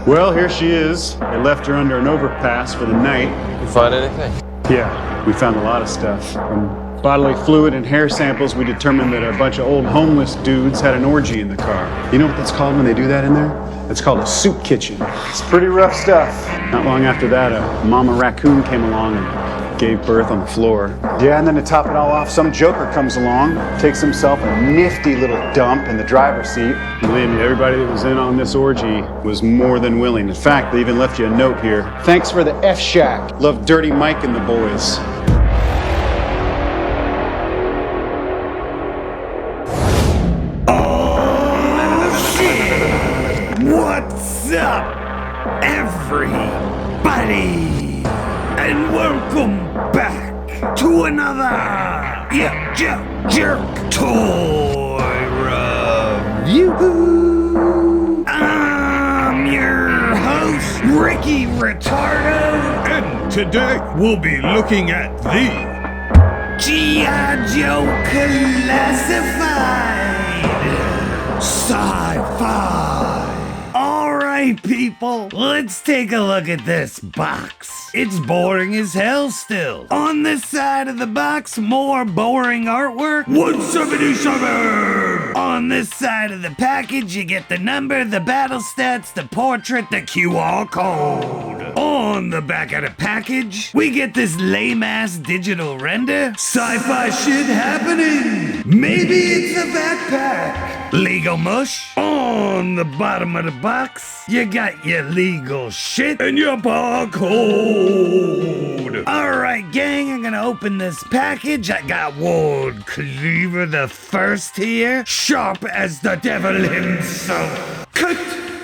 Well, here she is. They left her under an overpass for the night. You find anything? Yeah, we found a lot of stuff. From bodily fluid and hair samples, we determined that a bunch of old homeless dudes had an orgy in the car. You know what that's called when they do that in there? It's called a soup kitchen. It's pretty rough stuff. Not long after that, a mama raccoon came along and gave birth on the floor. Yeah, and then to top it all off, some joker comes along, takes himself a nifty little dump in the driver's seat. Believe me, everybody that was in on this orgy was more than willing. In fact, they even left you a note here. Thanks for the F-Shack. Love Dirty Mike and the boys. What's up, everybody? And welcome back to another YoJoeJerk toy review. I'm your host, Ricky Retardo. And today we'll be looking at the G.I. Joe Classified Sci-Fi. Alright, people, let's take a look at this box. It's boring as hell still. On this side of the box, more boring artwork. 177! On this side of the package, you get the number, the battle stats, the portrait, the QR code. On the back of the package, we get this lame-ass digital render. Sci-fi shit happening. Maybe it's a backpack. Legal mush. On the bottom of the box, you got your legal shit and your barcode. Alright, gang, I'm gonna open this package. I got Ward Cleaver the First here, sharp as the devil himself. Cut,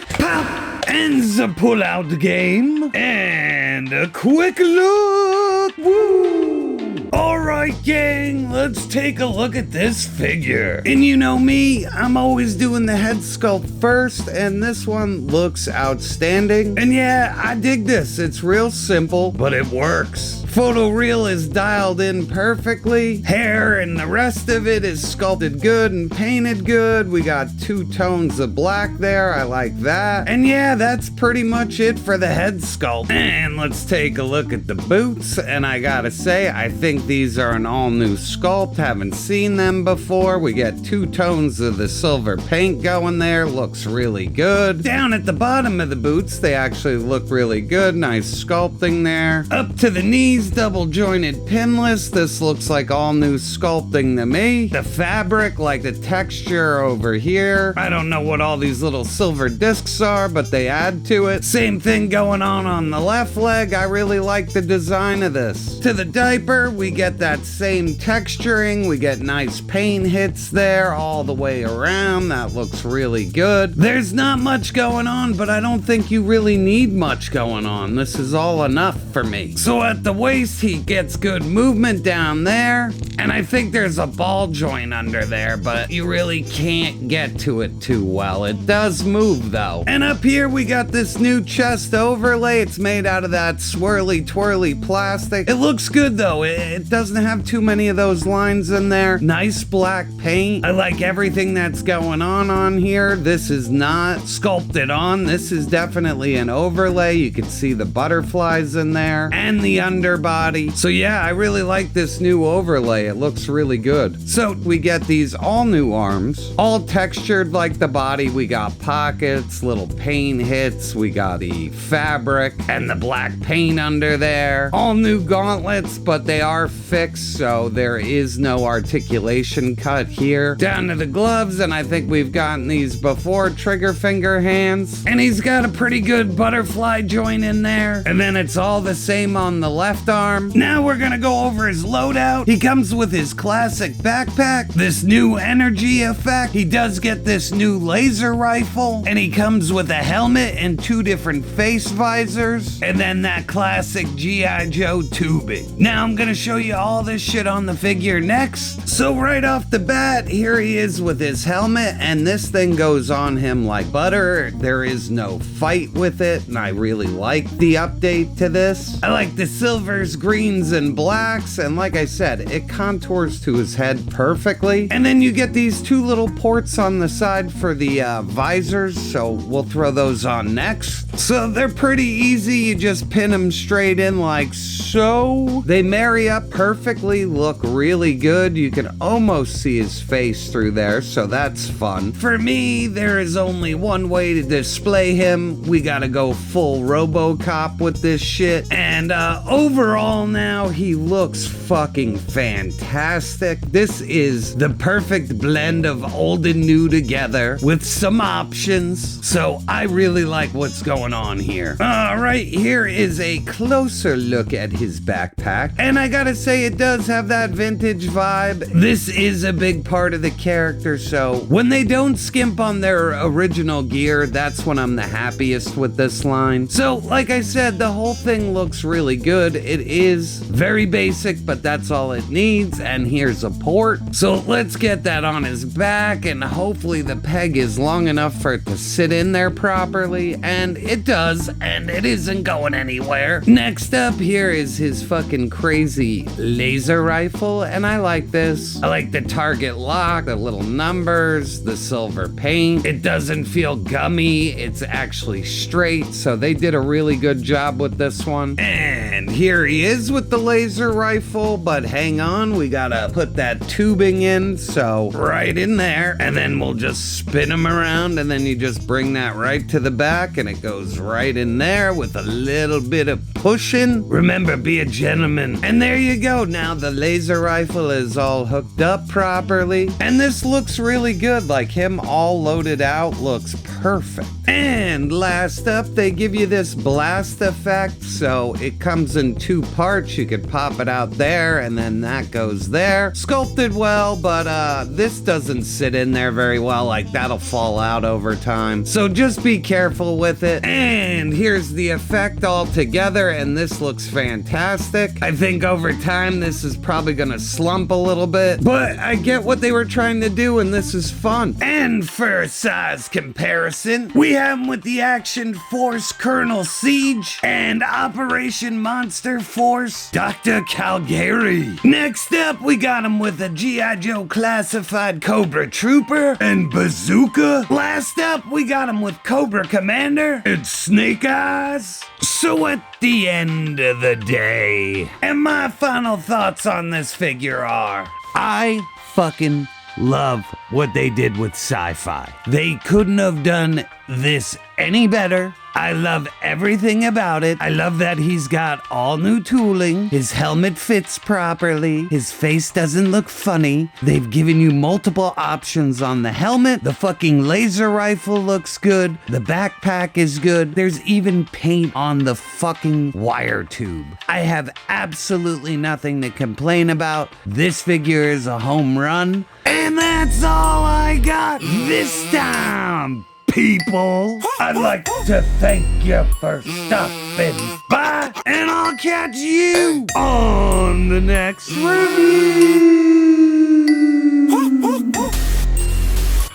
pop, and the pull-out game. And a quick look. Woo! Alright, gang, let's take a look at this figure. And you know me, I'm always doing the head sculpt first, and this one looks outstanding. And yeah, I dig this. It's real simple, but it works. Photoreal is dialed in perfectly. Hair and the rest of it is sculpted good and painted good. We got 2 tones of black there. I like that. And yeah, that's pretty much it for the head sculpt. And let's take a look at the boots. And I gotta say, I think these are an all-new sculpt. Haven't seen them before. We get 2 tones of the silver paint going there. Looks really good. Down at the bottom of the boots, they actually look really good. Nice sculpting there. Up to the knees, double jointed pinless. This looks like all new sculpting to me. The fabric, like the texture over here. I don't know what all these little silver discs are, but they add to it. Same thing going on the left leg. I really like the design of this. To the diaper, we get that same texturing. We get nice paint hits there all the way around. That looks really good. There's not much going on, but I don't think you really need much going on. This is all enough for me. So at the waist, he gets good movement down there, and I think there's a ball joint under there, but you really can't get to it too well. It does move though. And up here we got this new chest overlay. It's made out of that swirly twirly plastic. It looks good though. It doesn't have too many of those lines in there. Nice black paint. I like everything that's going on here. This is not sculpted on. This is definitely an overlay. You can see the butterflies in there and the underbody. So yeah, I really like this new overlay. It looks really good. So we get these all new arms, all textured like the body. We got pockets, little paint hits. We got the fabric and the black paint under there. All new gauntlets, but they are fixed, so there is no articulation cut here. Down to the gloves, and I think we've gotten these before, trigger finger hands. And he's got a pretty good butterfly joint in there. And then it's all the same on the left arm. Now we're gonna go over his loadout. He comes with his classic backpack, this new energy effect. He does get this new laser rifle, and he comes with a helmet and 2 different face visors, and then that classic G.I. Joe tubing. Now I'm gonna show you all this shit on the figure next. So right off the bat, here he is with his helmet, and this thing goes on him like butter. There is no fight with it, and I really like the update to this. I like the silver colors, greens and blacks, and like I said, it contours to his head perfectly. And then you get these two little ports on the side for the visors, so we'll throw those on next. So they're pretty easy, you just pin them straight in like so. They marry up perfectly, look really good. You can almost see his face through there, so that's fun. For me, there is only one way to display him. We gotta go full RoboCop with this shit. And overall now, he looks fucking fantastic. This is the perfect blend of old and new together with some options. So I really like what's going on here. All right, here is a closer look at his backpack. And I gotta say, it does have that vintage vibe. This is a big part of the character, so when they don't skimp on their original gear, that's when I'm the happiest with this line. So, like I said, the whole thing looks really good. It is very basic, but that's all it needs, and here's a port. So let's get that on his back, and hopefully the peg is long enough for it to sit in there properly, and it does, and it isn't going anywhere. Next up here is his fucking crazy laser rifle, and I like this. I like the target lock, the little numbers, the silver paint. It doesn't feel gummy, it's actually straight, so they did a really good job with this one. And here he is with the laser rifle, but hang on, we gotta put that tubing in, so right in there, and then we'll just spin him around, and then you just bring that right to the back, and it goes right in there with a little bit of pushing. Remember, be a gentleman. And there you go, now the laser rifle is all hooked up properly, and this looks really good, like him all loaded out looks perfect. And last up, they give you this blast effect, so it comes in two parts. You could pop it out there, and then that goes there. Sculpted well, but this doesn't sit in there very well, like that'll fall out over time. So just be careful with it. And here's the effect all together, and this looks fantastic. I think over time, this is probably gonna slump a little bit, but I get what they were trying to do, and this is fun. And for size comparison, we have him with the Action Force Colonel Siege and Operation Monster Force Dr. Calgary. Next up, we got him with a G.I. Joe classified Cobra Trooper and Bazooka. Last up, we got him with Cobra Commander and Snake Eyes. So at the end of the day, and my final thoughts on this figure are, I fucking love what they did with Sci-Fi. They couldn't have done this any better. I love everything about it. I love that he's got all new tooling. His helmet fits properly. His face doesn't look funny. They've given you multiple options on the helmet. The fucking laser rifle looks good. The backpack is good. There's even paint on the fucking wire tube. I have absolutely nothing to complain about. This figure is a home run. And that's all I got this time, people. I'd like to thank you for stopping by, and I'll catch you on the next review.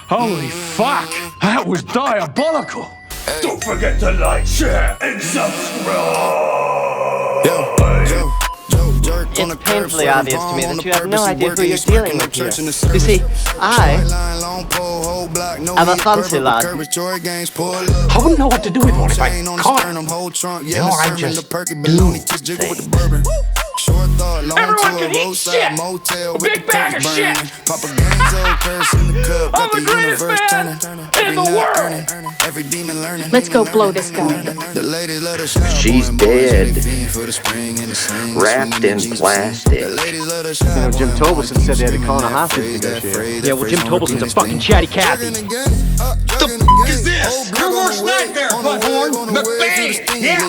Holy fuck! That was diabolical! Don't forget to like, share, and subscribe. It's painfully obvious to me that you have no idea who you're dealing with here. You see, I am a fancy lad. I wouldn't know what to do with one if I caught him. You know, I just do. Everyone can eat shit! A big bag of shit! I'm the greatest man in the world! Let's go blow this guy. She's dead. Wrapped in plastic. You know, Jim Tobelson said they had to call in a hostage negotiator. Yeah, well, Jim Tobelson's a fucking chatty Cathy. The f*** is this? Your worst nightmare, butthorn! McBain! Yeah!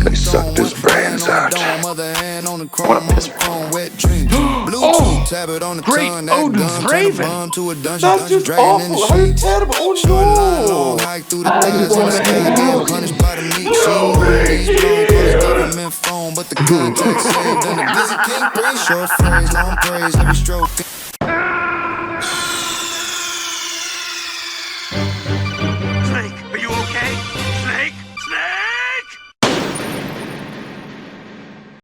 They sucked his brains out. What a piss. Oh! Great Odin's Raven! That's just awful! How terrible! Oh no! I wanna hang out. No way!